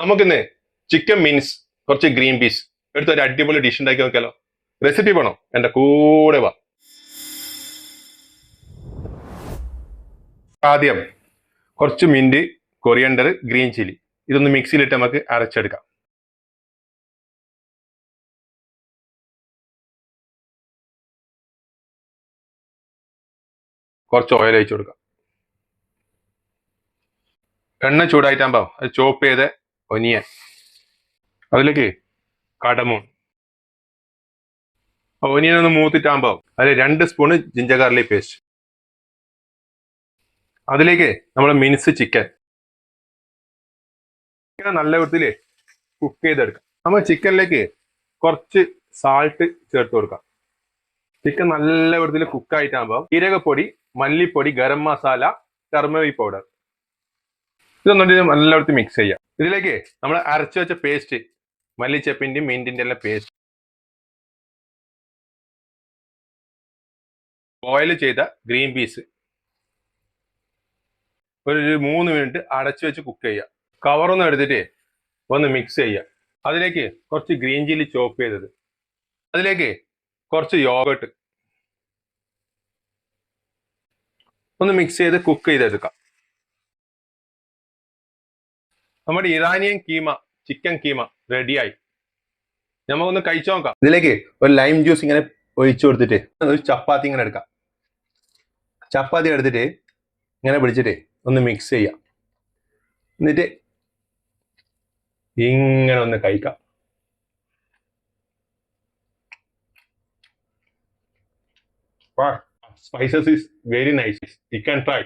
നമുക്കിന്ന് chicken means കുറച്ച് green peas എടുത്ത് ഒരു അടിപൊളി ഡിഷ് ഉണ്ടാക്കി നോക്കിയാലോ. റെസിപ്പി വേണോ? എന്റെ കൂടെ വാ. ആദ്യം കുറച്ച് മിന്റ്, കൊറിയണ്ടർ, ഗ്രീൻ ചില്ലി ഇതൊന്ന് മിക്സിയിലിട്ട് നമുക്ക് അരച്ചെടുക്കാം. കുറച്ച് ഓയിൽ ഒഴിച്ചു കൊടുക്കാം. എണ്ണ ചൂടായിട്ടാകുമ്പോൾ അത് ചോപ്പ് ചെയ്ത ഒനിയൻ, അതിലേക്ക് കടമൂൺ, ഒനിയൻ ഒന്ന് മൂത്തിട്ടാകുമ്പോൾ അതിൽ 2 സ്പൂണ് ജിഞ്ചർ ഗാർലിക് പേസ്റ്റ്, അതിലേക്ക് നമ്മൾ മിൻസ് ചിക്കൻ നല്ല വിധത്തിൽ കുക്ക് ചെയ്തെടുക്കാം. നമ്മൾ ചിക്കനിലേക്ക് കുറച്ച് സാൾട്ട് ചേർത്ത് കൊടുക്കാം. ചിക്കൻ നല്ല വിധത്തിൽ കുക്കായിട്ടാകുമ്പോൾ ജീരകപ്പൊടി, മല്ലിപ്പൊടി, ഗരം മസാല, ടർമറിക് പൗഡർ ഇതൊന്നും നല്ല വിധത്തിൽ മിക്സ് ചെയ്യാം. ഇതിലേക്ക് നമ്മൾ അരച്ചു വെച്ച പേസ്റ്റ്, മല്ലിച്ചപ്പിന്റെയും മീനിന്റെ എല്ലാം പേസ്റ്റ്, ബോയിൽ ചെയ്ത ഗ്രീൻ പീസ് ഒരു 3 മിനിറ്റ് അടച്ചു വെച്ച് കുക്ക് ചെയ്യുക. കവറൊന്നും എടുത്തിട്ട് ഒന്ന് മിക്സ് ചെയ്യുക. അതിലേക്ക് കുറച്ച് ഗ്രീൻ ചില്ലി ചോപ്പ് ചെയ്തത്, അതിലേക്ക് കുറച്ച് യോഗട്ട് ഒന്ന് മിക്സ് ചെയ്ത് കുക്ക് ചെയ്തെടുക്കാം. നമ്മുടെ ഇറാനിയൻ കീമ, ചിക്കൻ കീമ റെഡിയായി. നമുക്കൊന്ന് കഴിച്ചു നോക്കാം. ഇതിലേക്ക് ഒരു ലൈം ജ്യൂസ് ഇങ്ങനെ ഒഴിച്ചു കൊടുത്തിട്ട് ഒരു ചപ്പാത്തി ഇങ്ങനെ എടുക്കാം. ചപ്പാത്തി എടുത്തിട്ട് ഇങ്ങനെ പിടിച്ചിട്ട് ഒന്ന് മിക്സ് ചെയ്യാം. എന്നിട്ട് ഇങ്ങനെ ഒന്ന് കഴിക്കാം. Spices is very nice. You can try.